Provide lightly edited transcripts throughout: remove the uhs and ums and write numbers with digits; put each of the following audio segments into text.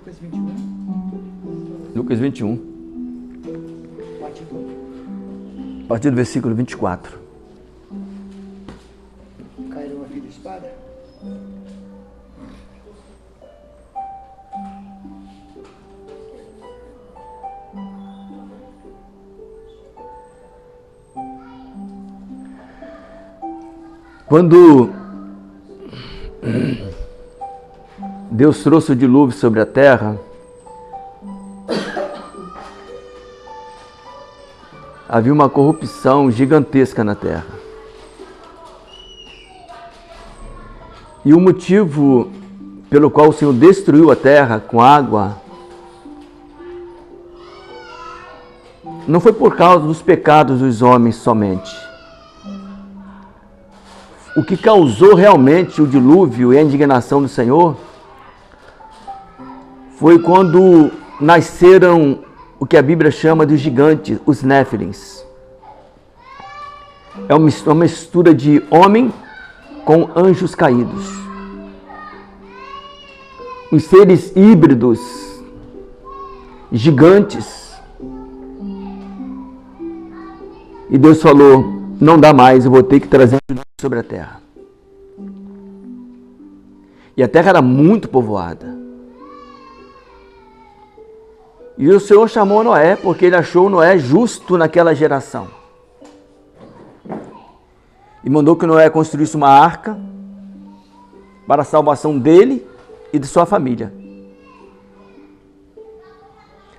Lucas 21. Lucas 21. A partir do versículo 24. Cairão a vida espada. Quando Deus trouxe o dilúvio sobre a terra, havia uma corrupção gigantesca na terra. E o motivo pelo qual o Senhor destruiu a terra com água não foi por causa dos pecados dos homens somente. O que causou realmente o dilúvio e a indignação do Senhor foi quando nasceram o que a Bíblia chama de gigantes, os Néfilins. É uma mistura de homem com anjos caídos. Os seres híbridos, gigantes. E Deus falou, não dá mais, eu vou ter que trazer sobre a terra. E a terra era muito povoada. E o Senhor chamou Noé, porque ele achou Noé justo naquela geração. E mandou que Noé construísse uma arca para a salvação dele e de sua família.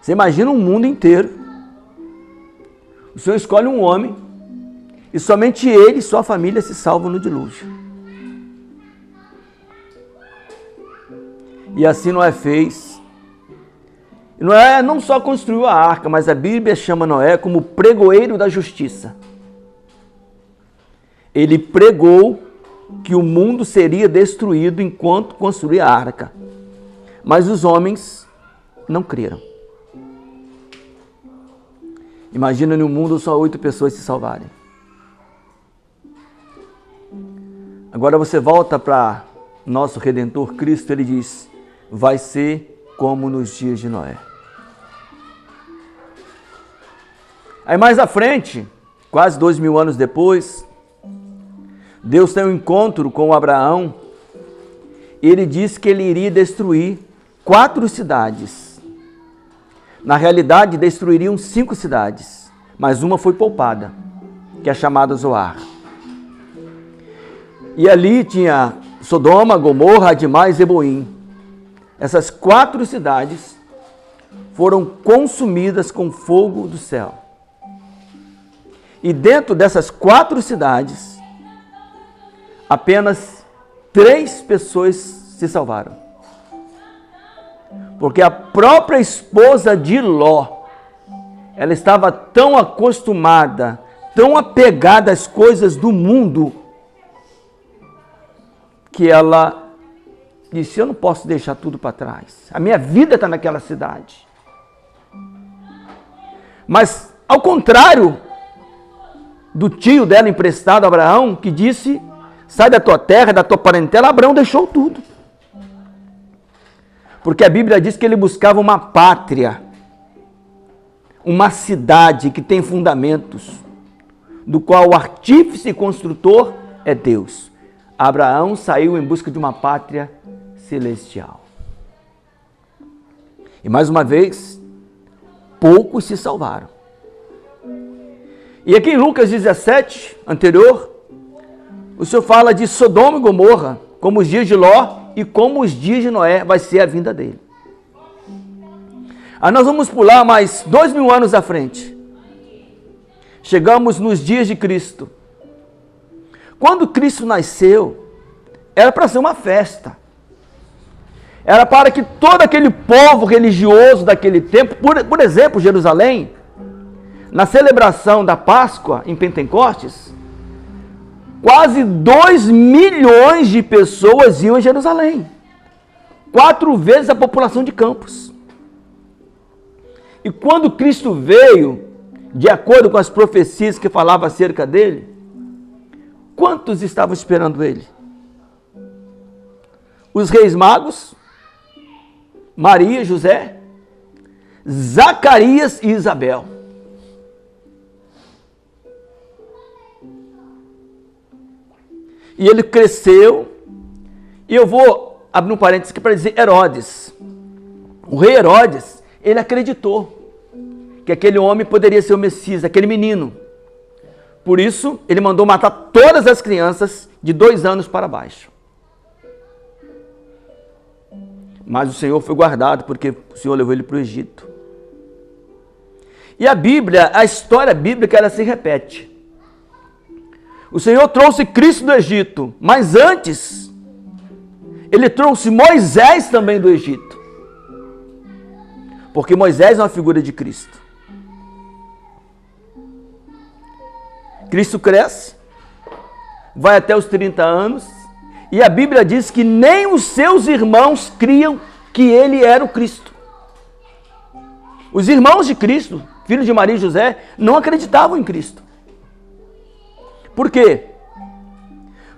Você imagina um mundo inteiro. O Senhor escolhe um homem e somente ele e sua família se salvam no dilúvio. E assim Noé fez. E Noé não só construiu a arca, mas a Bíblia chama Noé como pregoeiro da justiça. Ele pregou que o mundo seria destruído enquanto construía a arca. Mas os homens não creram. Imagina no mundo só 8 pessoas se salvarem. Agora você volta para nosso Redentor Cristo, ele diz, vai ser como nos dias de Noé. Aí mais à frente, quase 2000 anos depois, Deus tem um encontro com Abraão e ele diz que ele iria destruir 4 cidades. Na realidade, destruiriam 5 cidades, mas uma foi poupada, que é chamada Zoar. E ali tinha Sodoma, Gomorra, Admá e Zeboim. Essas 4 cidades foram consumidas com fogo do céu. E dentro dessas 4 cidades, apenas 3 pessoas se salvaram. Porque a própria esposa de Ló, ela estava tão acostumada, tão apegada às coisas do mundo, que ela disse, eu não posso deixar tudo para trás. A minha vida está naquela cidade. Mas, ao contrário do tio dela emprestado, Abraão, que disse, sai da tua terra, da tua parentela, Abraão deixou tudo. Porque a Bíblia diz que ele buscava uma pátria, uma cidade que tem fundamentos, do qual o artífice e construtor é Deus. Abraão saiu em busca de uma pátria celestial. E mais uma vez, poucos se salvaram. E aqui em Lucas 17, anterior, o Senhor fala de Sodoma e Gomorra, como os dias de Ló e como os dias de Noé vai ser a vinda dele. Aí nós vamos pular mais 2000 anos à frente. Chegamos nos dias de Cristo. Quando Cristo nasceu, era para ser uma festa. Era para que todo aquele povo religioso daquele tempo, por exemplo, Jerusalém, na celebração da Páscoa em Pentecostes, quase 2 milhões de pessoas iam a Jerusalém. 4 vezes a população de Campos. E quando Cristo veio, de acordo com as profecias que falavam acerca dele, quantos estavam esperando ele? Os reis magos, Maria, José, Zacarias e Isabel. E ele cresceu, e eu vou abrir um parênteses aqui para dizer Herodes. O rei Herodes, ele acreditou que aquele homem poderia ser o Messias, aquele menino. Por isso, ele mandou matar todas as crianças de 2 anos para baixo. Mas o Senhor foi guardado, porque o Senhor levou ele para o Egito. E a Bíblia, a história bíblica, ela se repete. O Senhor trouxe Cristo do Egito, mas antes, ele trouxe Moisés também do Egito. Porque Moisés é uma figura de Cristo. Cristo cresce, vai até os 30 anos, e a Bíblia diz que nem os seus irmãos criam que ele era o Cristo. Os irmãos de Cristo, filhos de Maria e José, não acreditavam em Cristo. Por quê?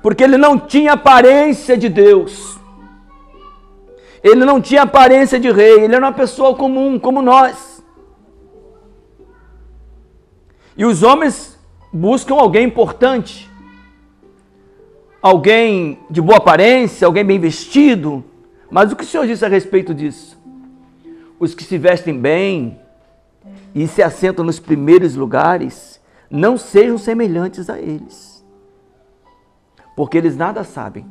Porque ele não tinha aparência de Deus. Ele não tinha aparência de rei, ele era uma pessoa comum, como nós. E os homens buscam alguém importante, alguém de boa aparência, alguém bem vestido. Mas o que o Senhor disse a respeito disso? Os que se vestem bem e se assentam nos primeiros lugares, não sejam semelhantes a eles, porque eles nada sabem.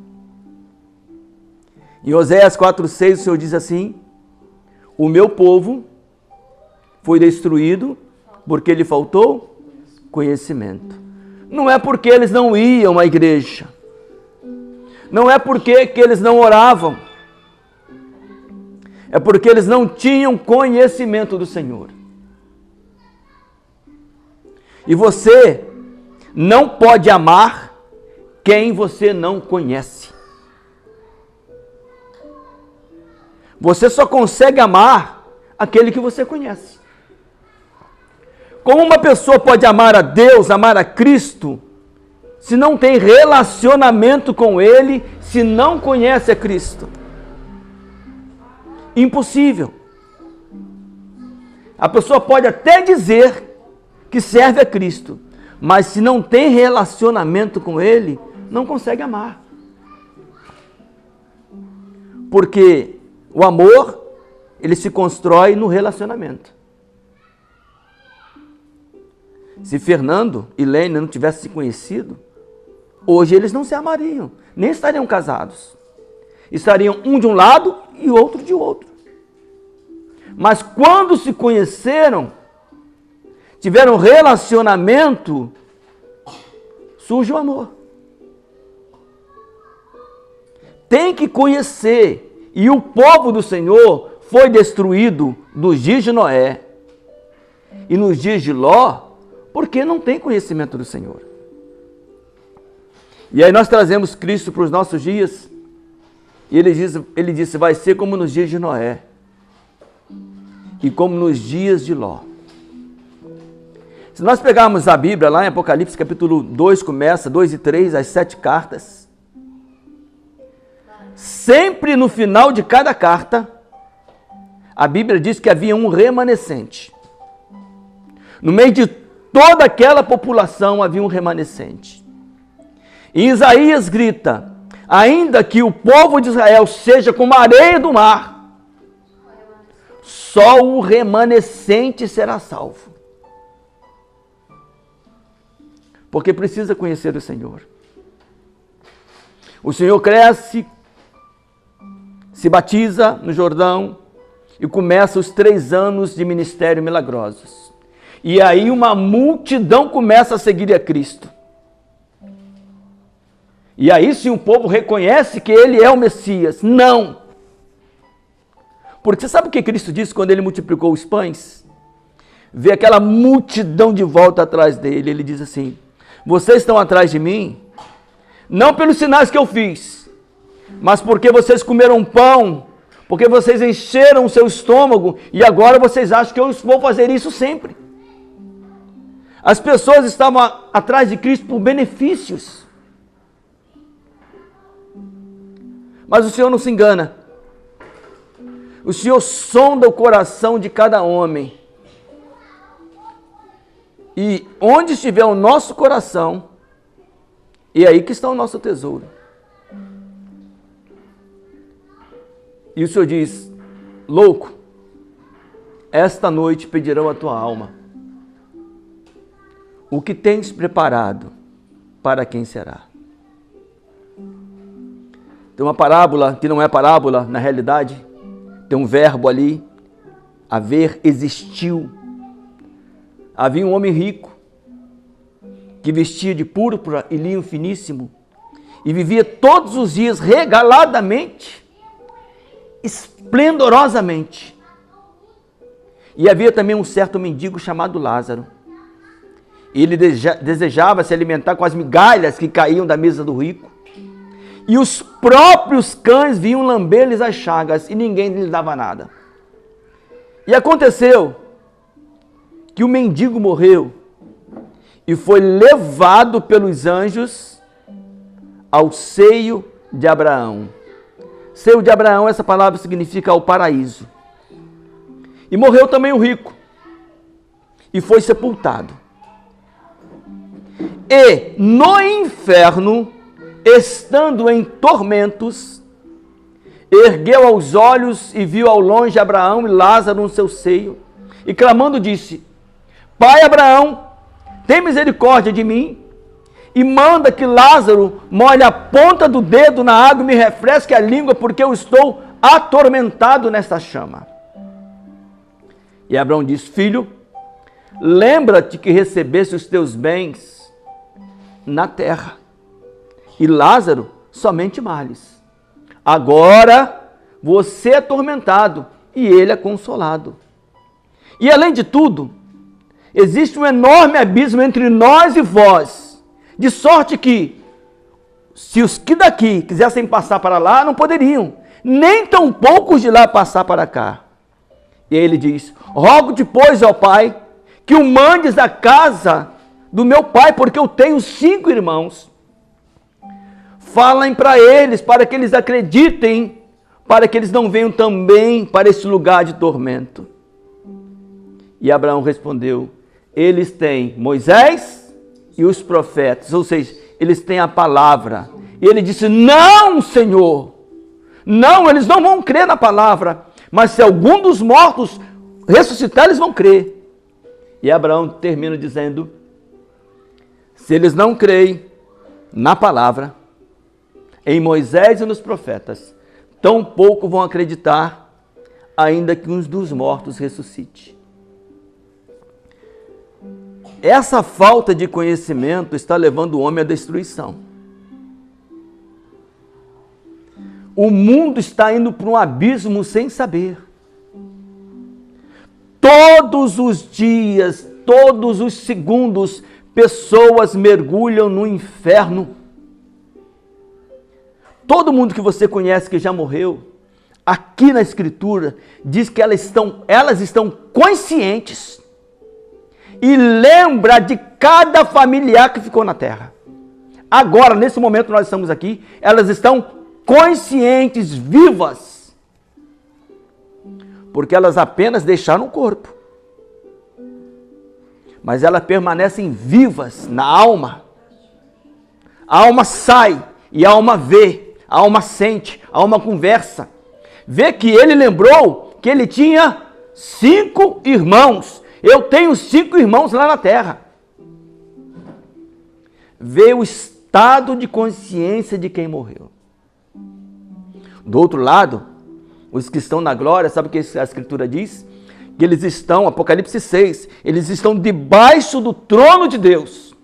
Em Oséias 4,6 o Senhor diz assim: o meu povo foi destruído porque lhe faltou conhecimento. Não é porque eles não iam à igreja, não é porque que eles não oravam, é porque eles não tinham conhecimento do Senhor. E você não pode amar quem você não conhece. Você só consegue amar aquele que você conhece. Como uma pessoa pode amar a Deus, amar a Cristo, se não tem relacionamento com Ele, se não conhece a Cristo? Impossível. A pessoa pode até dizer que serve a Cristo, mas se não tem relacionamento com Ele, não consegue amar. Porque o amor, ele se constrói no relacionamento. Se Fernando e Lênia não tivessem se conhecido, hoje eles não se amariam, nem estariam casados. Estariam um de um lado e outro de outro. Mas quando se conheceram, tiveram relacionamento, surge o amor. Tem que conhecer. E o povo do Senhor foi destruído nos dias de Noé e nos dias de Ló, porque não tem conhecimento do Senhor. E aí nós trazemos Cristo para os nossos dias, e ele disse, vai ser como nos dias de Noé e como nos dias de Ló. Se nós pegarmos a Bíblia lá em Apocalipse capítulo 2, começa 2 e 3, as 7 cartas, sempre no final de cada carta, a Bíblia diz que havia um remanescente. No meio de toda aquela população havia um remanescente. E Isaías grita, ainda que o povo de Israel seja como a areia do mar, só o remanescente será salvo. Porque precisa conhecer o Senhor. O Senhor cresce, se batiza no Jordão e começa os 3 anos de ministério milagrosos. E aí uma multidão começa a seguir a Cristo. E aí sim o povo reconhece que ele é o Messias. Não! Porque você sabe o que Cristo disse quando ele multiplicou os pães? Vê aquela multidão de volta atrás dele. Ele diz assim, vocês estão atrás de mim, não pelos sinais que eu fiz, mas porque vocês comeram pão, porque vocês encheram o seu estômago e agora vocês acham que eu vou fazer isso sempre. As pessoas estavam atrás de Cristo por benefícios. Mas o Senhor não se engana. O Senhor sonda o coração de cada homem. E onde estiver o nosso coração, é aí que está o nosso tesouro. E o Senhor diz: louco, esta noite pedirão a tua alma. O que tens preparado, para quem será? Tem uma parábola, que não é parábola, na realidade, tem um verbo ali, haver, existiu. Havia um homem rico, que vestia de púrpura e linho finíssimo, e vivia todos os dias regaladamente, esplendorosamente. E havia também um certo mendigo chamado Lázaro. Ele desejava se alimentar com as migalhas que caíam da mesa do rico. E os próprios cães vinham lamber-lhes as chagas e ninguém lhe dava nada. E aconteceu que o mendigo morreu e foi levado pelos anjos ao seio de Abraão. Seio de Abraão, essa palavra significa o paraíso. E morreu também o rico e foi sepultado. E no inferno, estando em tormentos, ergueu os olhos e viu ao longe Abraão e Lázaro no seu seio, e clamando disse: Pai Abraão, tem misericórdia de mim, e manda que Lázaro molhe a ponta do dedo na água e me refresque a língua, porque eu estou atormentado nesta chama. E Abraão disse: Filho, lembra-te que recebeste os teus bens na terra, e Lázaro somente males. Agora você é atormentado e ele é consolado. E além de tudo, existe um enorme abismo entre nós e vós, de sorte que, se os que daqui quisessem passar para lá, não poderiam, nem tão poucos de lá passar para cá. E aí ele diz: rogo-te, pois, ó Pai, que o mandes à casa do meu pai, porque eu tenho 5 irmãos. Falem para eles, para que eles acreditem, para que eles não venham também para esse lugar de tormento. E Abraão respondeu: eles têm Moisés e os profetas, ou seja, eles têm a palavra. E ele disse: não, Senhor, não, eles não vão crer na palavra, mas se algum dos mortos ressuscitar, eles vão crer. E Abraão termina dizendo: se eles não creem na palavra, em Moisés e nos profetas, tampouco vão acreditar, ainda que um dos mortos ressuscite. Essa falta de conhecimento está levando o homem à destruição. O mundo está indo para um abismo sem saber. Todos os dias, todos os segundos, pessoas mergulham no inferno. Todo mundo que você conhece que já morreu, aqui na Escritura, diz que elas estão conscientes e lembra de cada familiar que ficou na terra. Agora, nesse momento nós estamos aqui, elas estão conscientes, vivas, porque elas apenas deixaram o corpo, mas elas permanecem vivas na alma. A alma sai e a alma vê. A alma sente, a alma conversa. Vê que ele lembrou que ele tinha 5 irmãos. Eu tenho 5 irmãos lá na terra. Vê o estado de consciência de quem morreu. Do outro lado, os que estão na glória, sabe o que a Escritura diz? Que eles estão, Apocalipse 6, eles estão debaixo do trono de Deus.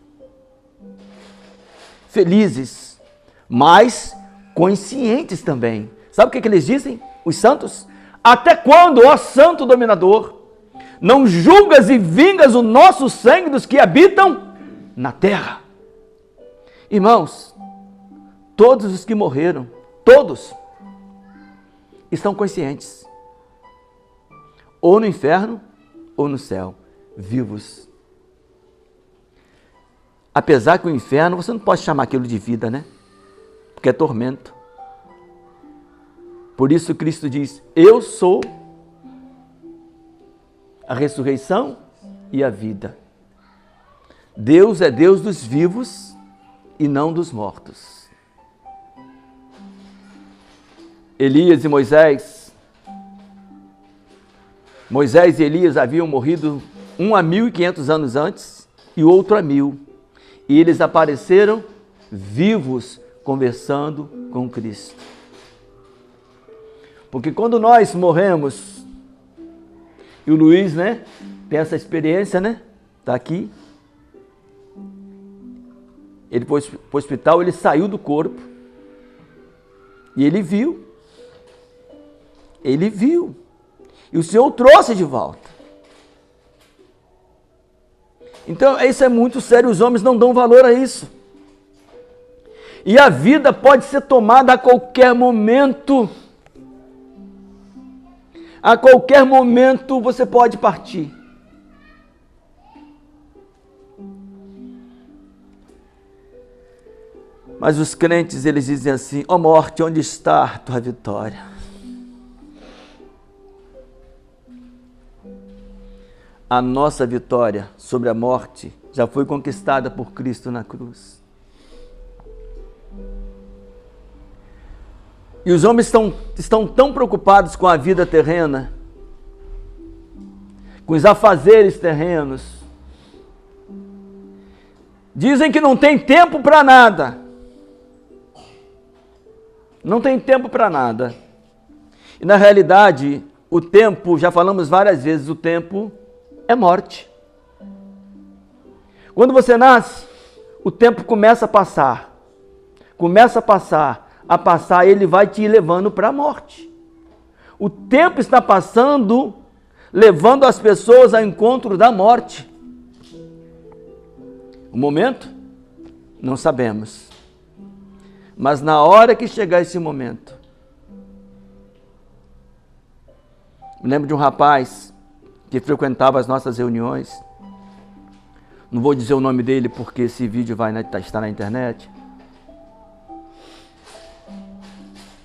Felizes, mas conscientes também. Sabe o que eles dizem, os santos? Até quando, ó Santo Dominador, não julgas e vingas o nosso sangue dos que habitam na terra? Irmãos, todos os que morreram, todos, estão conscientes. Ou no inferno, ou no céu, vivos. Apesar que o inferno, você não pode chamar aquilo de vida, né? Porque é tormento. Por isso Cristo diz: eu sou a ressurreição e a vida. Deus é Deus dos vivos e não dos mortos. Elias e Moisés e Elias haviam morrido um a 1.500 anos antes e outro a 1.000. E eles apareceram vivos conversando com Cristo. Porque quando nós morremos, e o Luiz, tem essa experiência, está aqui. Ele foi para o hospital, ele saiu do corpo. E ele viu. Ele viu. E o Senhor o trouxe de volta. Então, isso é muito sério, os homens não dão valor a isso. E a vida pode ser tomada a qualquer momento. A qualquer momento você pode partir. Mas os crentes, eles dizem assim: ó morte, onde está a tua vitória? A nossa vitória sobre a morte já foi conquistada por Cristo na cruz. E os homens estão tão preocupados com a vida terrena, com os afazeres terrenos. Dizem que não tem tempo para nada. Não tem tempo para nada. E na realidade, o tempo, já falamos várias vezes, o tempo é morte. Quando você nasce, o tempo começa a passar. Começa a passar, ele vai te levando para a morte. O tempo está passando, levando as pessoas ao encontro da morte. O momento? Não sabemos. Mas na hora que chegar esse momento, me lembro de um rapaz que frequentava as nossas reuniões. Não vou dizer o nome dele porque esse vídeo vai estar na internet.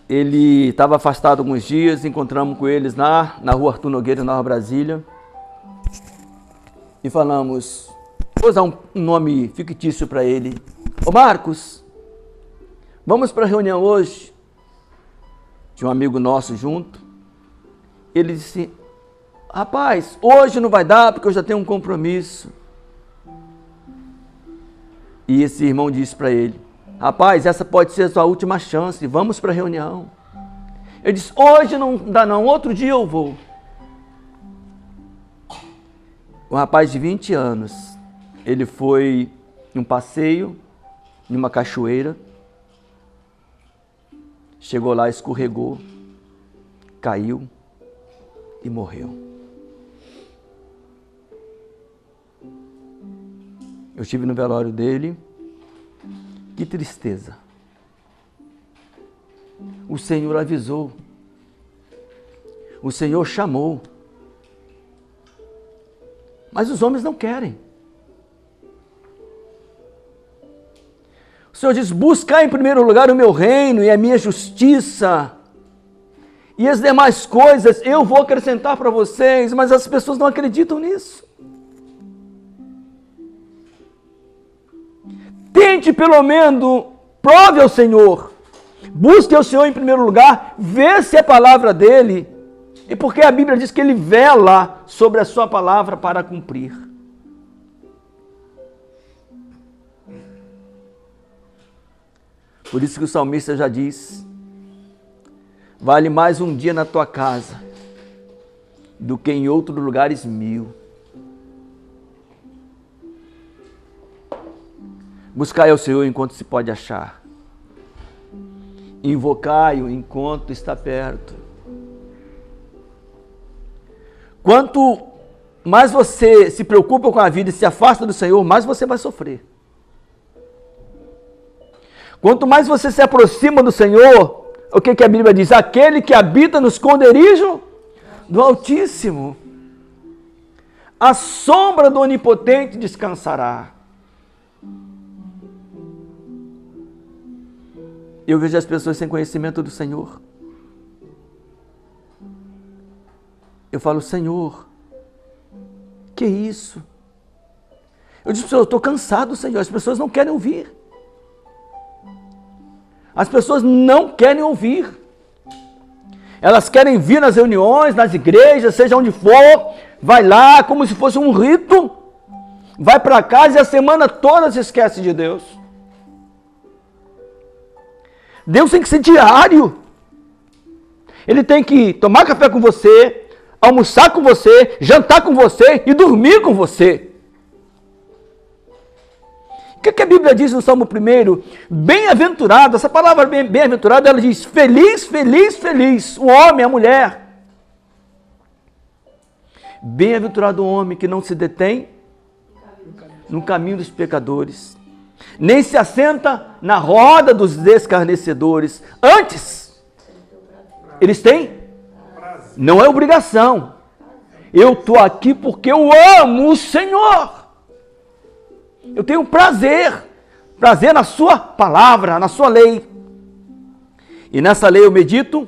Ele estava afastado alguns dias, encontramos com eles na rua Arthur Nogueira, Nova Brasília. E falamos, vou usar um nome fictício para ele. Ô Marcos, vamos para a reunião hoje? Tinha um amigo nosso junto. Ele disse, rapaz, hoje não vai dar porque eu já tenho um compromisso. E esse irmão disse para ele, rapaz, essa pode ser a sua última chance, vamos para a reunião. Ele disse, hoje não dá não, outro dia eu vou. Um rapaz de 20 anos, ele foi em um passeio, numa cachoeira, chegou lá, escorregou, caiu e morreu. Eu estive no velório dele. Que tristeza. O Senhor avisou. O Senhor chamou. Mas os homens não querem. O Senhor diz, buscar em primeiro lugar o meu reino e a minha justiça. E as demais coisas eu vou acrescentar para vocês, mas as pessoas não acreditam nisso. Tente pelo menos, prove ao Senhor, busque ao Senhor em primeiro lugar, vê se é palavra dele, e porque a Bíblia diz que ele vela sobre a sua palavra para cumprir. Por isso que o salmista já diz, vale mais um dia na tua casa do que em outros lugares 1000. Buscai ao Senhor enquanto se pode achar. Invocai-o enquanto está perto. Quanto mais você se preocupa com a vida e se afasta do Senhor, mais você vai sofrer. Quanto mais você se aproxima do Senhor, o que a Bíblia diz? Aquele que habita no esconderijo do Altíssimo, a sombra do Onipotente descansará. Eu vejo as pessoas sem conhecimento do Senhor. Eu falo, Senhor, que isso? Eu disse, eu estou cansado, Senhor, as pessoas não querem ouvir. As pessoas não querem ouvir. Elas querem vir nas reuniões, nas igrejas, seja onde for, vai lá como se fosse um rito, vai para casa e a semana toda se esquece de Deus. Deus tem que ser diário. Ele tem que tomar café com você, almoçar com você, jantar com você e dormir com você. O que a Bíblia diz no Salmo 1? Bem-aventurado, essa palavra bem-aventurado, ela diz feliz, feliz, feliz, o homem, a mulher. Bem-aventurado o homem que não se detém no caminho dos pecadores, nem se assenta na roda dos escarnecedores. Antes, eles têm? Não é obrigação. Eu estou aqui porque eu amo o Senhor. Eu tenho prazer na sua palavra, na sua lei. E nessa lei eu medito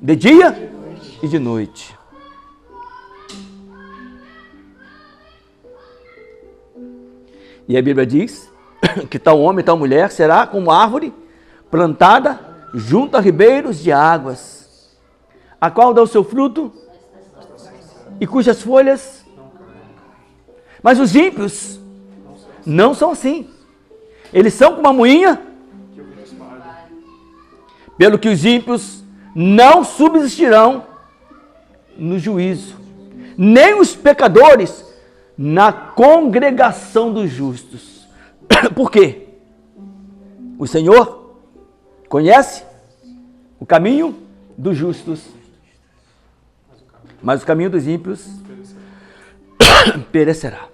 de dia e de noite. E a Bíblia diz que tal homem, tal mulher será como árvore plantada junto a ribeiros de águas, a qual dá o seu fruto e cujas folhas. Mas os ímpios não são assim. Eles são como a moinha, pelo que os ímpios não subsistirão no juízo, nem os pecadores na congregação dos justos. Por quê? O Senhor conhece o caminho dos justos, mas o caminho dos ímpios perecerá.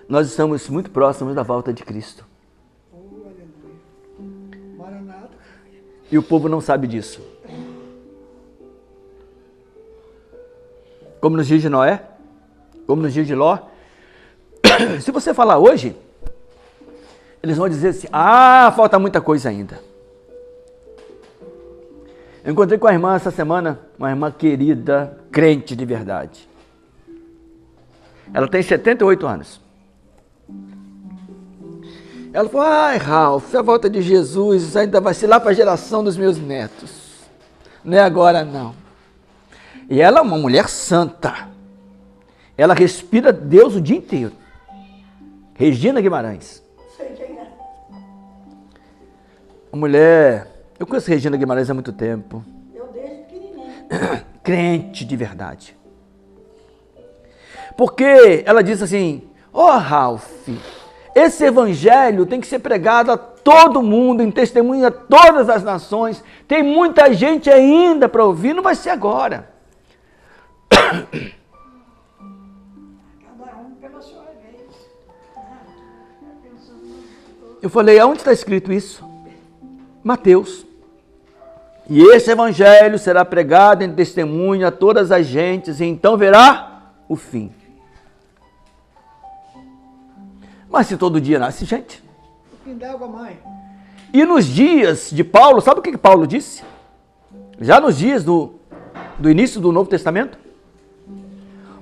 Nós estamos muito próximos da volta de Cristo. E o povo não sabe disso. Como nos dias de Noé, como nos dias de Ló. Se você falar hoje, eles vão dizer assim, falta muita coisa ainda. Eu encontrei com a irmã essa semana, uma irmã querida, crente de verdade. Ela tem 78 anos. Ela falou, Ralf, a volta de Jesus ainda vai ser lá para a geração dos meus netos. Não é agora, não. E ela é uma mulher santa. Ela respira Deus o dia inteiro. Regina Guimarães. Sei quem é. Uma mulher... Eu conheço Regina Guimarães há muito tempo. Eu desde pequenininha. Crente de verdade. Porque ela disse assim, Ralf, esse evangelho tem que ser pregado a todo mundo, em testemunho a todas as nações. Tem muita gente ainda para ouvir, não vai ser agora. Cada um pela sua vez. Eu falei, aonde está escrito isso? Mateus. E esse evangelho será pregado em testemunho a todas as gentes, e então verá o fim. Mas se todo dia nasce gente. O fim d'água, mãe. E nos dias de Paulo, sabe o que Paulo disse? Já nos dias do início do Novo Testamento,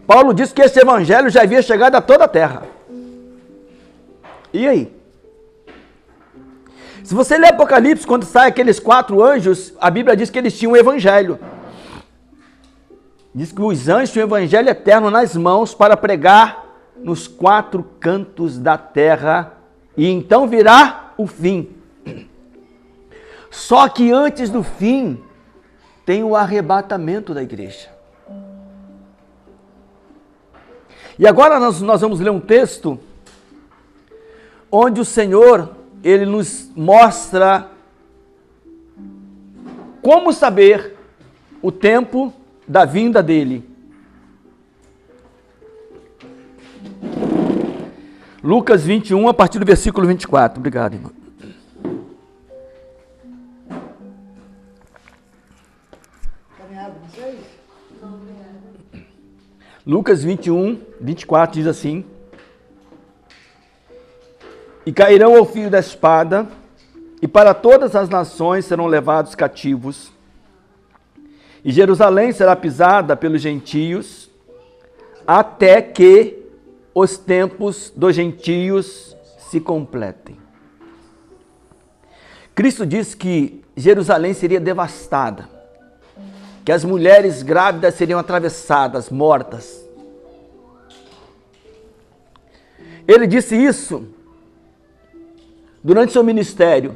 Paulo disse que esse evangelho já havia chegado a toda a terra. E aí? Se você ler Apocalipse, quando sai aqueles 4 anjos, a Bíblia diz que eles tinham um evangelho. Diz que os anjos tinham o evangelho eterno nas mãos para pregar nos 4 cantos da terra, e então virá o fim. Só que antes do fim, tem o arrebatamento da igreja. E agora nós vamos ler um texto, onde o Senhor, Ele nos mostra como saber o tempo da vinda dEle. Lucas 21, a partir do versículo 24. Obrigado, irmão. Caminhado, não sei? Lucas 21, 24 diz assim: E cairão ao fio da espada e para todas as nações serão levados cativos, e Jerusalém será pisada pelos gentios, até que os tempos dos gentios se completem. Cristo disse que Jerusalém seria devastada, que as mulheres grávidas seriam atravessadas, mortas. Ele disse isso durante seu ministério.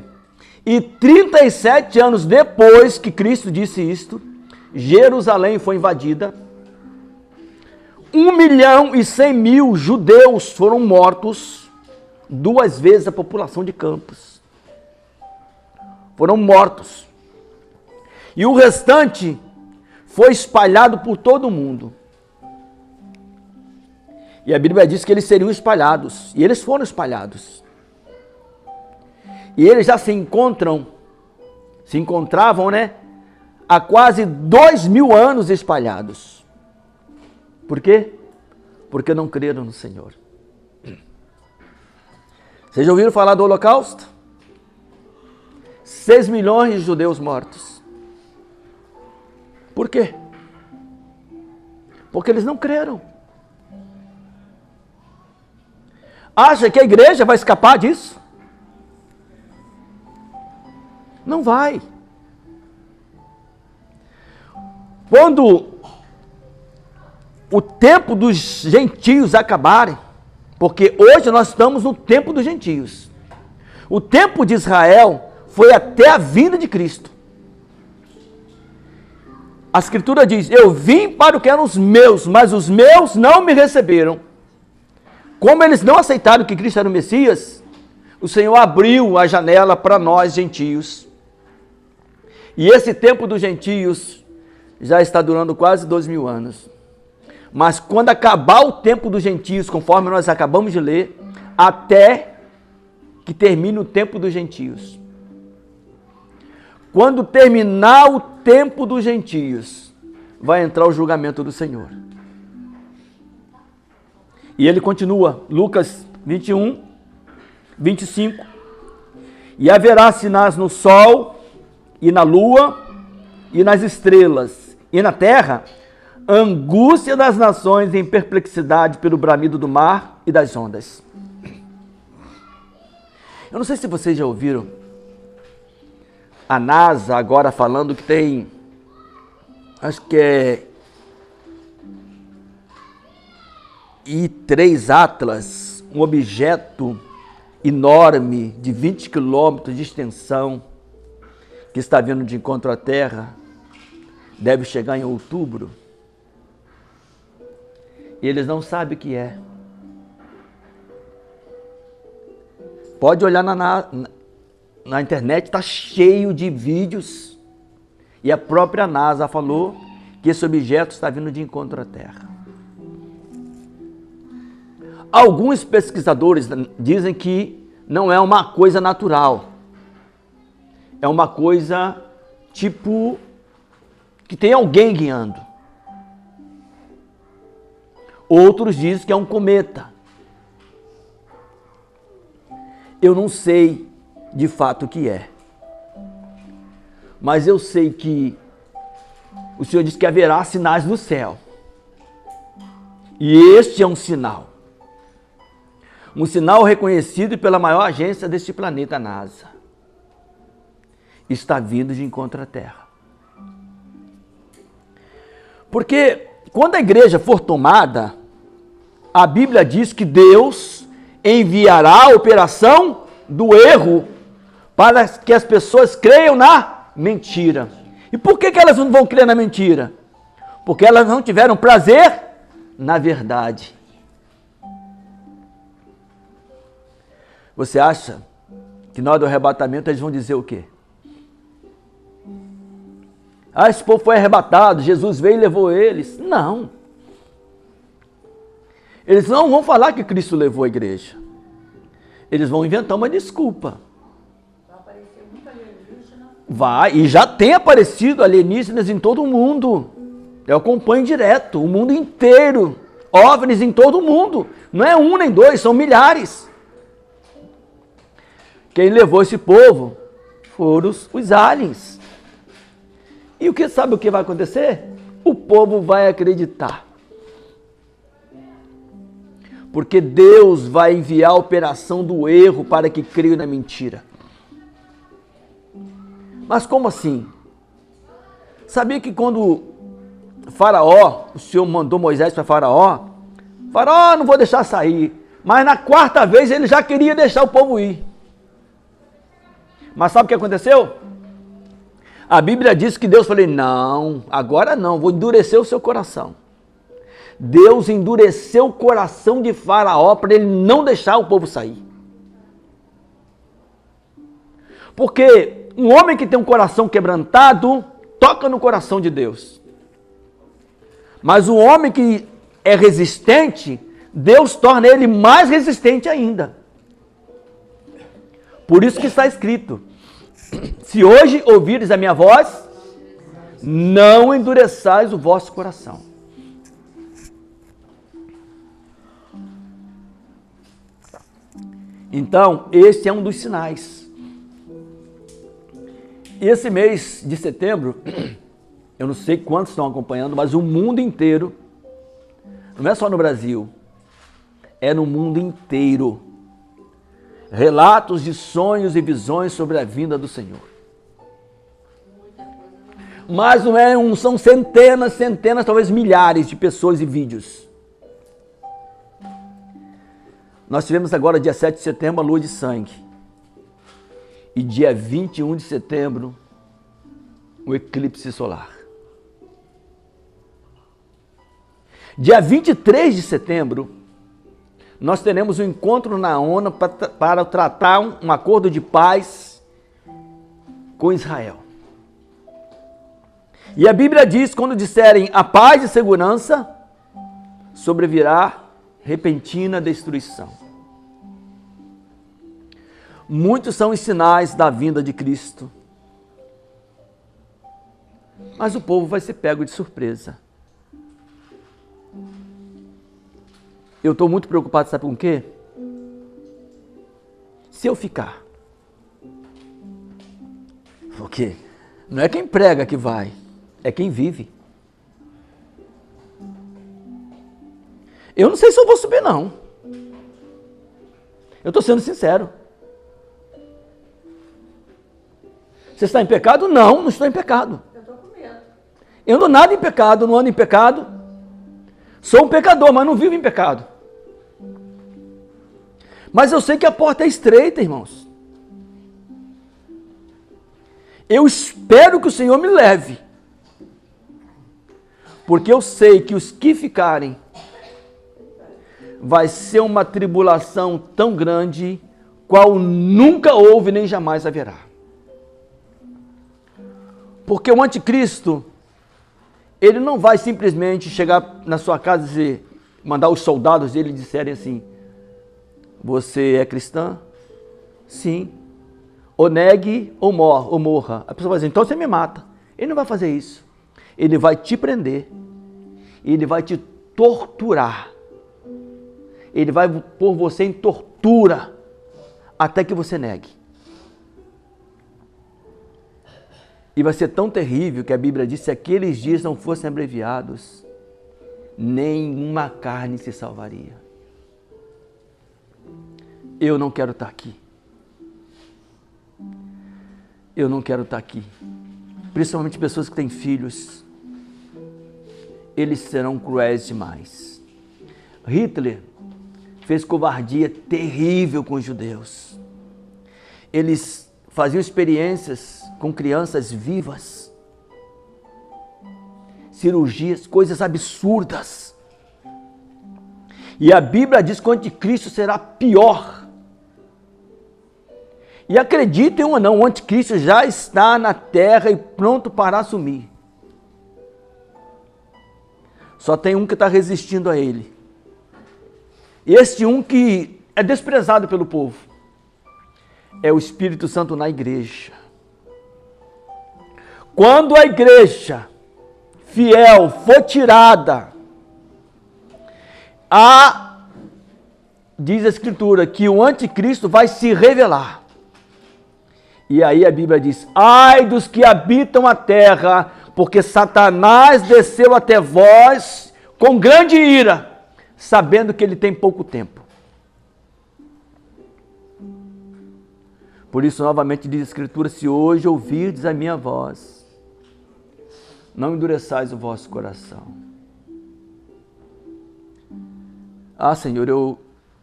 E 37 anos depois que Cristo disse isto, Jerusalém foi invadida. 1.100.000 judeus foram mortos, 2 vezes a população de Campos. Foram mortos. E o restante foi espalhado por todo o mundo. E a Bíblia diz que eles seriam espalhados. E eles foram espalhados. E eles já se encontravam, né? Há quase 2.000 anos espalhados. Por quê? Porque não creram no Senhor. Vocês já ouviram falar do Holocausto? 6 milhões de judeus mortos. Por quê? Porque eles não creram. Acha que a igreja vai escapar disso? Não vai. Quando o tempo dos gentios acabarem, porque hoje nós estamos no tempo dos gentios. O tempo de Israel foi até a vinda de Cristo. A Escritura diz: eu vim para o que eram os meus, mas os meus não me receberam. Como eles não aceitaram que Cristo era o Messias, o Senhor abriu a janela para nós, gentios. E esse tempo dos gentios já está durando quase 2.000 anos. Mas quando acabar o tempo dos gentios, conforme nós acabamos de ler, até que termine o tempo dos gentios. Quando terminar o tempo dos gentios, vai entrar o julgamento do Senhor. E ele continua, Lucas 21, 25. E haverá sinais no sol, e na lua, e nas estrelas, e na terra, angústia das nações em perplexidade pelo bramido do mar e das ondas. Eu não sei se vocês já ouviram a NASA agora falando que tem, acho que é I-3 Atlas, um objeto enorme de 20 quilômetros de extensão que está vindo de encontro à Terra, deve chegar em outubro. E eles não sabem o que é. Pode olhar na internet, está cheio de vídeos. E a própria NASA falou que esse objeto está vindo de encontro à Terra. Alguns pesquisadores dizem que não é uma coisa natural. É uma coisa tipo que tem alguém guiando. Outros dizem que é um cometa. Eu não sei de fato o que é. Mas eu sei que o Senhor disse que haverá sinais no céu. E este é um sinal. Um sinal reconhecido pela maior agência deste planeta, a NASA. Está vindo de encontro à Terra. Porque quando a igreja for tomada, a Bíblia diz que Deus enviará a operação do erro para que as pessoas creiam na mentira. E por que elas não vão crer na mentira? Porque elas não tiveram prazer na verdade. Você acha que na hora do arrebatamento eles vão dizer o quê? Ah, esse povo foi arrebatado, Jesus veio e levou eles. Não. Eles não vão falar que Cristo levou a igreja. Eles vão inventar uma desculpa. Vai aparecer muito alienígena. Vai, e já tem aparecido alienígenas em todo o mundo. Eu acompanho direto, o mundo inteiro. OVNIs em todo o mundo. Não é um nem dois, são milhares. Quem levou esse povo foram os aliens. E sabe o que vai acontecer? O povo vai acreditar. Porque Deus vai enviar a operação do erro para que creiam na mentira. Mas como assim? Sabia que quando Faraó, o Senhor mandou Moisés para Faraó, não vou deixar sair. Mas na quarta vez ele já queria deixar o povo ir. Mas sabe o que aconteceu? A Bíblia diz que Deus falou, não, agora não, vou endurecer o seu coração. Deus endureceu o coração de Faraó para ele não deixar o povo sair. Porque um homem que tem um coração quebrantado, toca no coração de Deus. Mas o homem que é resistente, Deus torna ele mais resistente ainda. Por isso que está escrito, se hoje ouvires a minha voz, não endureçais o vosso coração. Então, esse é um dos sinais. Esse mês de setembro, eu não sei quantos estão acompanhando, mas o mundo inteiro, não é só no Brasil, é no mundo inteiro, relatos de sonhos e visões sobre a vinda do Senhor. Mas não é são centenas, talvez milhares de pessoas e vídeos. Nós tivemos agora, dia 7 de setembro, a lua de sangue. E dia 21 de setembro, o eclipse solar. Dia 23 de setembro, nós teremos um encontro na ONU para tratar um acordo de paz com Israel. E a Bíblia diz, quando disserem a paz e segurança, sobrevirá repentina destruição. Muitos são os sinais da vinda de Cristo. Mas o povo vai ser pego de surpresa. Eu estou muito preocupado, sabe com o quê? Se eu ficar. Porque não é quem prega que vai, é quem vive. Eu não sei se eu vou subir, não. Eu estou sendo sincero. Você está em pecado? Não, não estou em pecado. Eu estou com medo. Eu não ando em pecado, não ando em pecado. Sou um pecador, mas não vivo em pecado. Mas eu sei que a porta é estreita, irmãos. Eu espero que o Senhor me leve. Porque eu sei que os que ficarem vai ser uma tribulação tão grande, qual nunca houve nem jamais haverá. Porque o anticristo, ele não vai simplesmente chegar na sua casa e dizer, mandar os soldados dele disserem assim, você é cristã? Sim. Ou negue ou morra. A pessoa vai dizer, então você me mata. Ele não vai fazer isso. Ele vai te prender. Ele vai te torturar. Ele vai pôr você em tortura até que você negue. E vai ser tão terrível que a Bíblia diz, se aqueles dias não fossem abreviados, nenhuma carne se salvaria. Eu não quero estar aqui. Eu não quero estar aqui. Principalmente pessoas que têm filhos. Eles serão cruéis demais. Hitler fez covardia terrível com os judeus. Eles faziam experiências com crianças vivas. Cirurgias, coisas absurdas. E a Bíblia diz que o anticristo será pior. E acreditem ou não, o anticristo já está na terra e pronto para assumir. Só tem um que está resistindo a ele. Este um que é desprezado pelo povo. É o Espírito Santo na igreja. Quando a igreja fiel for tirada, diz a Escritura que o anticristo vai se revelar. E aí a Bíblia diz: ai dos que habitam a terra, porque Satanás desceu até vós com grande ira, sabendo que ele tem pouco tempo. Por isso, novamente diz a Escritura: se hoje ouvirdes a minha voz, não endureçais o vosso coração. Ah, Senhor,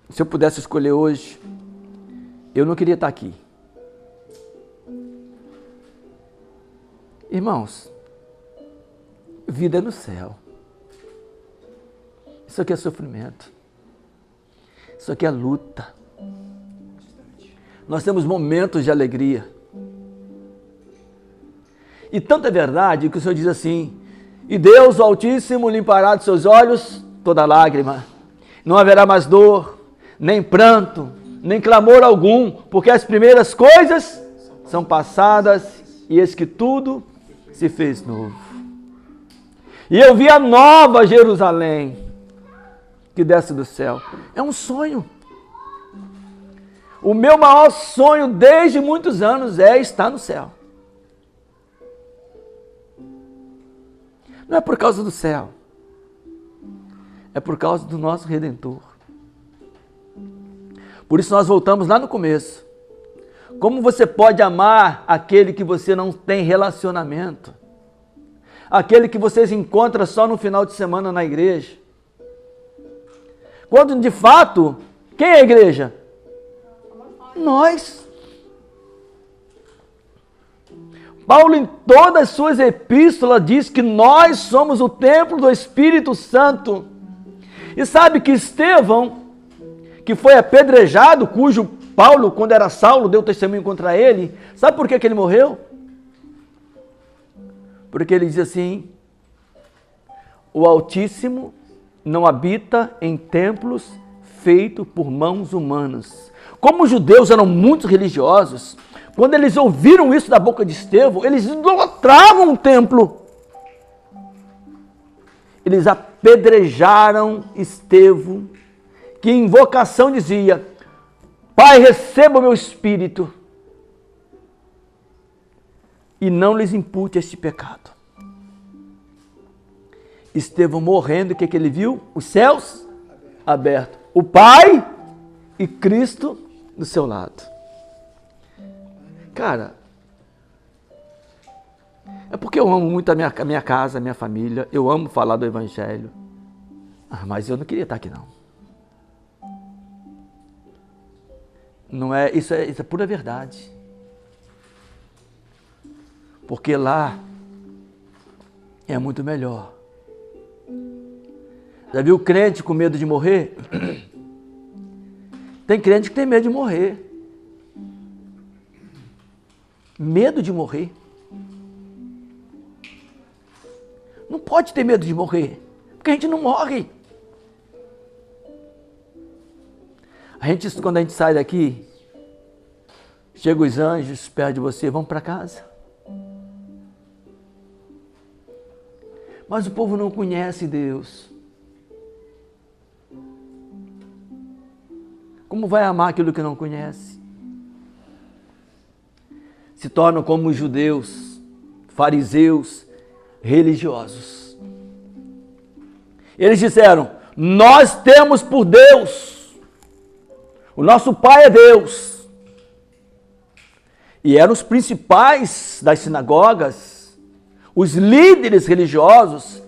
se eu pudesse escolher hoje, eu não queria estar aqui. Irmãos, vida é no céu. Isso aqui é sofrimento. Isso aqui é luta. Nós temos momentos de alegria. E tanto é verdade que o Senhor diz assim: e Deus, o Altíssimo, limpará dos seus olhos toda lágrima. Não haverá mais dor, nem pranto, nem clamor algum, porque as primeiras coisas são passadas, e eis que tudo se fez novo. E eu vi a nova Jerusalém, que desce do céu. É um sonho. O meu maior sonho desde muitos anos é estar no céu. Não é por causa do céu, é por causa do nosso Redentor. Por isso nós voltamos lá no começo. Como você pode amar aquele que você não tem relacionamento? Aquele que você se encontra só no final de semana na igreja? Quando de fato, quem é a igreja? Nós. Paulo, em todas as suas epístolas, diz que nós somos o templo do Espírito Santo. E sabe que Estevão, que foi apedrejado, cujo Paulo, quando era Saulo, deu testemunho contra ele, sabe por que ele morreu? Porque ele diz assim: o Altíssimo não habita em templos feitos por mãos humanas. Como os judeus eram muito religiosos, quando eles ouviram isso da boca de Estevão, eles idolatravam o templo. Eles apedrejaram Estevão, que em invocação dizia: Pai, receba o meu espírito e não lhes impute este pecado. Estevão morrendo, o que ele viu? Os céus abertos. O Pai e Cristo do seu lado. Cara, é porque eu amo muito a minha casa, a minha família. Eu amo falar do Evangelho. Mas eu não queria estar aqui, não. Não é, isso é pura verdade. Porque lá é muito melhor. Já viu crente com medo de morrer? Tem crente que tem medo de morrer. Medo de morrer. Não pode ter medo de morrer, porque a gente não morre. Quando a gente sai daqui, chegam os anjos perto de você: vamos para casa. Mas o povo não conhece Deus. Como vai amar aquilo que não conhece? Se tornam como os judeus, fariseus, religiosos. Eles disseram: nós temos por Deus, o nosso Pai é Deus. E eram os principais das sinagogas, os líderes religiosos.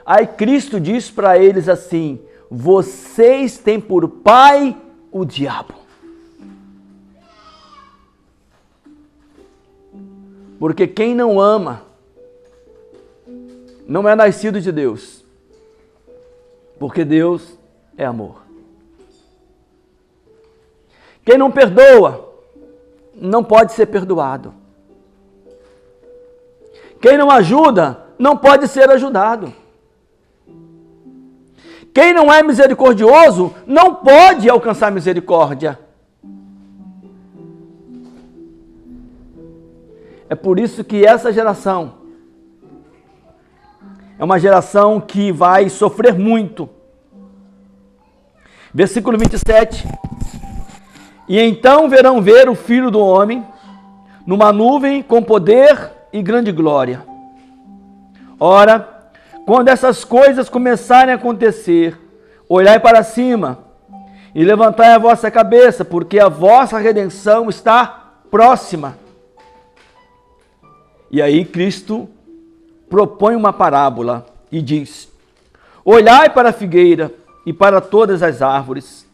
Aí Cristo diz para eles assim: vocês têm por pai o diabo. Porque quem não ama não é nascido de Deus, porque Deus é amor. Quem não perdoa não pode ser perdoado. Quem não ajuda não pode ser ajudado. Quem não é misericordioso não pode alcançar misericórdia. É por isso que essa geração é uma geração que vai sofrer muito. Versículo 27. E então verão ver o Filho do Homem numa nuvem com poder e grande glória. Ora, quando essas coisas começarem a acontecer, olhai para cima e levantai a vossa cabeça, porque a vossa redenção está próxima. E aí Cristo propõe uma parábola e diz: olhai para a figueira e para todas as árvores.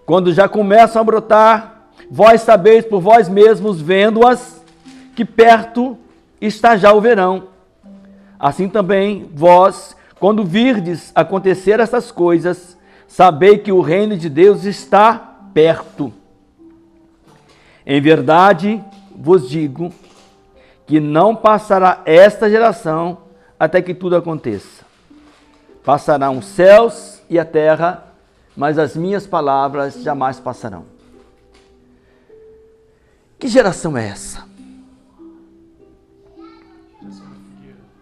Quando já começam a brotar, vós sabeis por vós mesmos, vendo-as, que perto está já o verão. Assim também vós, quando virdes acontecer essas coisas, sabei que o reino de Deus está perto. Em verdade vos digo que não passará esta geração até que tudo aconteça. Passarão os céus e a terra, mas as minhas palavras jamais passarão. Que geração é essa?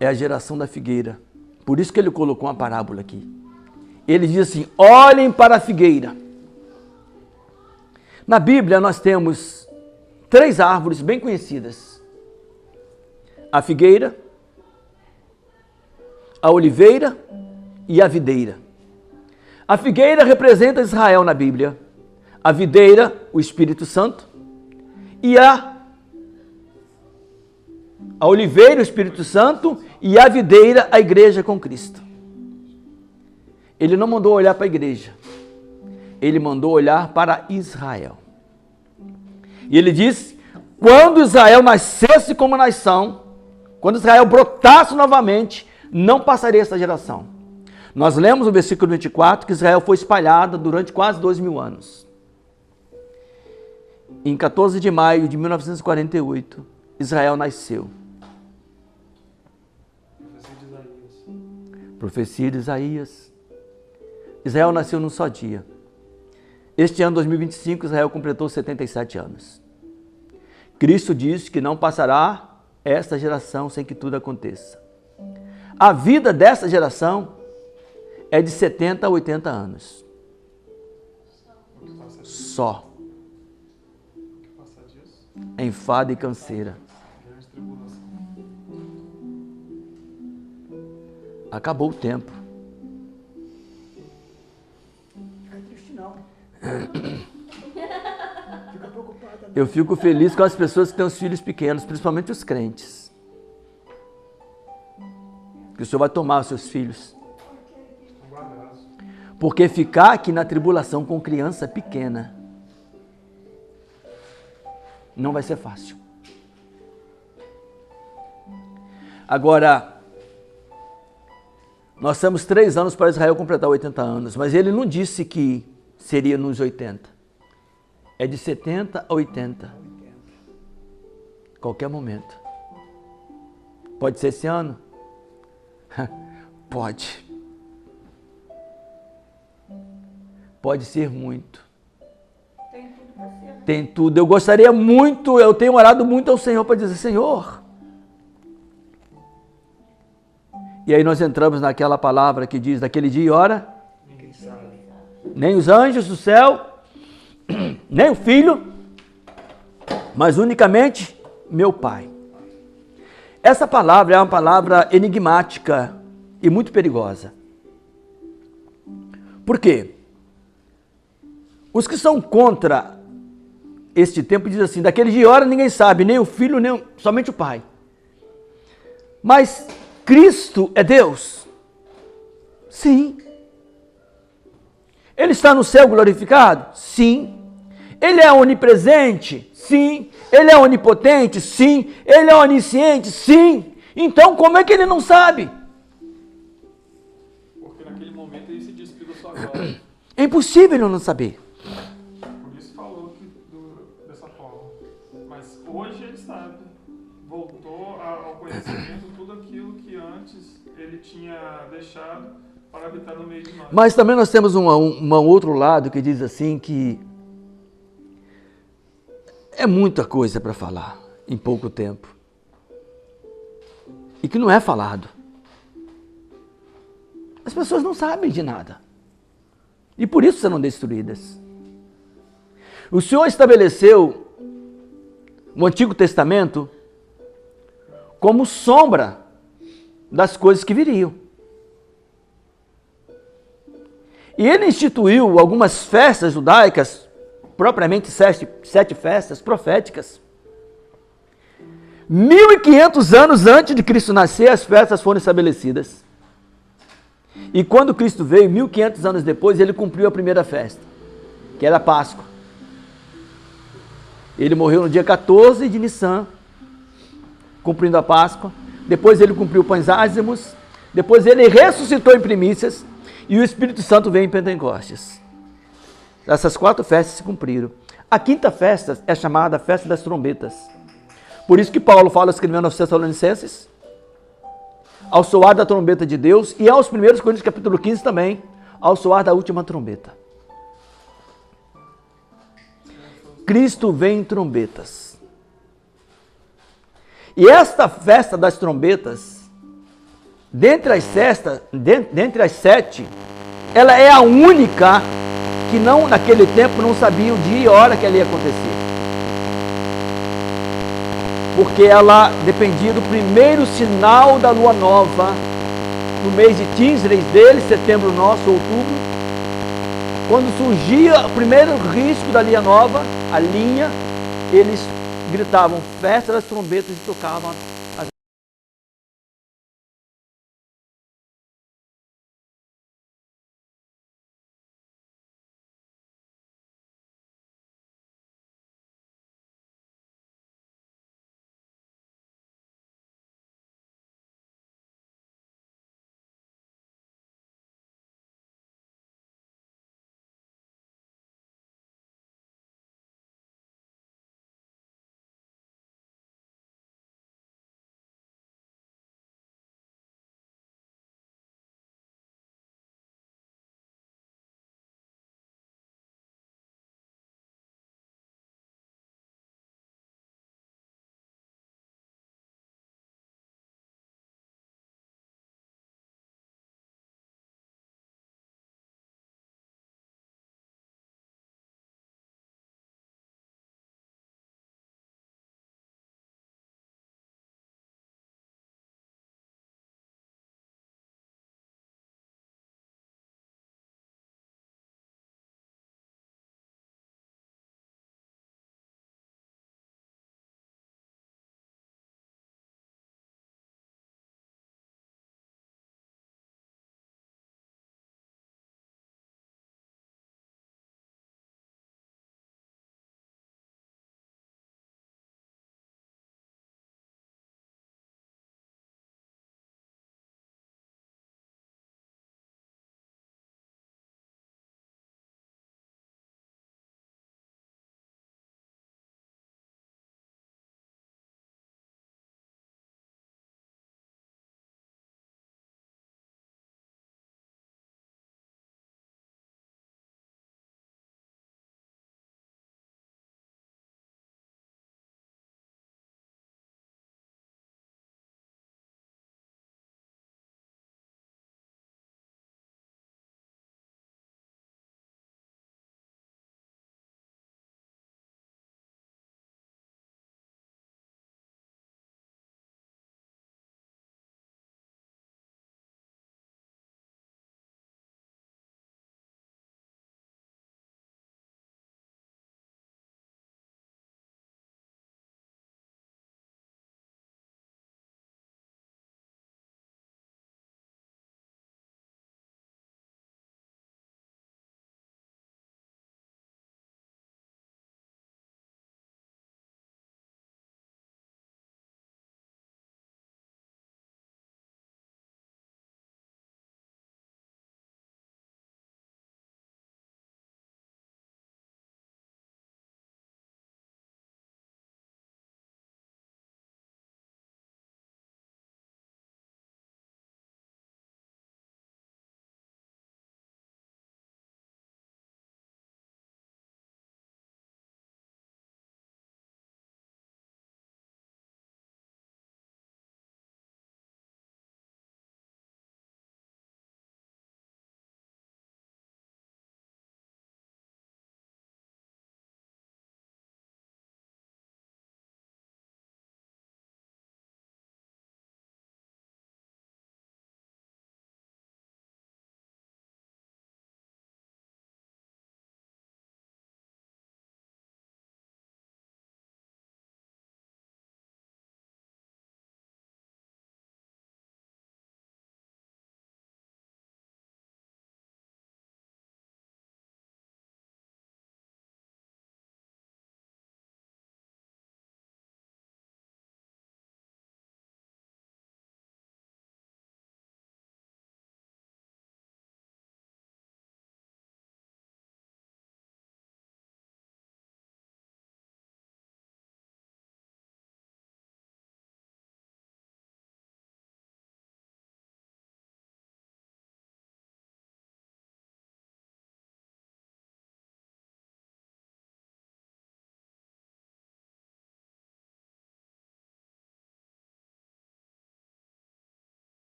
É a geração da figueira. Por isso que ele colocou uma parábola aqui. Ele diz assim: olhem para a figueira. Na Bíblia nós temos 3 árvores bem conhecidas: a figueira, a oliveira e a videira. A figueira representa Israel na Bíblia, a videira, o Espírito Santo, e a oliveira, o Espírito Santo, e a videira, a igreja com Cristo. Ele não mandou olhar para a igreja, ele mandou olhar para Israel. E ele disse: quando Israel nascesse como nação, quando Israel brotasse novamente, não passaria essa geração. Nós lemos no versículo 24 que Israel foi espalhada durante quase 2000 anos. Em 14 de maio de 1948, Israel nasceu. Profecia de Isaías. Israel nasceu num só dia. Este ano 2025, Israel completou 77 anos. Cristo disse que não passará esta geração sem que tudo aconteça. A vida dessa geração é de 70 a 80 anos. Só. Enfado e canseira. Acabou o tempo. Não é triste não. Fica preocupada. Eu fico feliz com as pessoas que têm os filhos pequenos, principalmente os crentes. Que o Senhor vai tomar os seus filhos. Porque ficar aqui na tribulação com criança pequena não vai ser fácil. Agora, nós temos 3 anos para Israel completar 80 anos, mas ele não disse que seria nos 80. É de 70 a 80. Qualquer momento. Pode ser esse ano? Pode. Pode ser muito. Tem tudo para ser, né? Tem tudo. Eu gostaria muito, eu tenho orado muito ao Senhor para dizer: Senhor. E aí nós entramos naquela palavra que diz: daquele dia e hora, Ninguém sabe. nem os anjos do céu, nem o Filho, mas unicamente meu Pai. Essa palavra é uma palavra enigmática e muito perigosa. Por quê? Os que são contra este tempo dizem assim: daquele dia e hora ninguém sabe, nem o Filho, nem somente o Pai. Mas Cristo é Deus? Sim. Ele está no céu glorificado? Sim. Ele é onipresente? Sim. Ele é onipotente? Sim. Ele é onisciente? Sim. Então como é que ele não sabe? Porque naquele momento ele se despiu da sua glória. É impossível ele não saber. Por isso falou dessa forma. Mas hoje ele sabe. Voltou ao conhecimento tudo aquilo que antes ele tinha deixado para habitar no meio de nós. Mas também nós temos um outro lado que diz assim que é muita coisa para falar em pouco tempo. E que não é falado. As pessoas não sabem de nada. E por isso serão destruídas. O Senhor estabeleceu no Antigo Testamento como sombra das coisas que viriam. E ele instituiu algumas festas judaicas, propriamente sete festas proféticas. 1500 anos antes de Cristo nascer, as festas foram estabelecidas. E quando Cristo veio, 1500 anos depois, ele cumpriu a primeira festa, que era a Páscoa. Ele morreu no dia 14 de Nissan, cumprindo a Páscoa. Depois ele cumpriu pães ázimos. Depois ele ressuscitou em primícias. E o Espírito Santo veio em Pentecostes. Essas 4 festas se cumpriram. A quinta festa é chamada Festa das Trombetas. Por isso que Paulo fala, escrevendo aos Tessalonicenses, ao soar da trombeta de Deus, e aos 1 Coríntios capítulo 15 também, ao soar da última trombeta. Cristo vem em trombetas. E esta festa das trombetas, dentre as 7, ela é a única que não, naquele tempo não sabia o dia e a hora que ela ia acontecer. Porque ela dependia do primeiro sinal da lua nova, no mês de Tisreis dele, setembro nosso, outubro, quando surgia o primeiro risco da linha nova, a linha, eles gritavam festa das trombetas e tocavam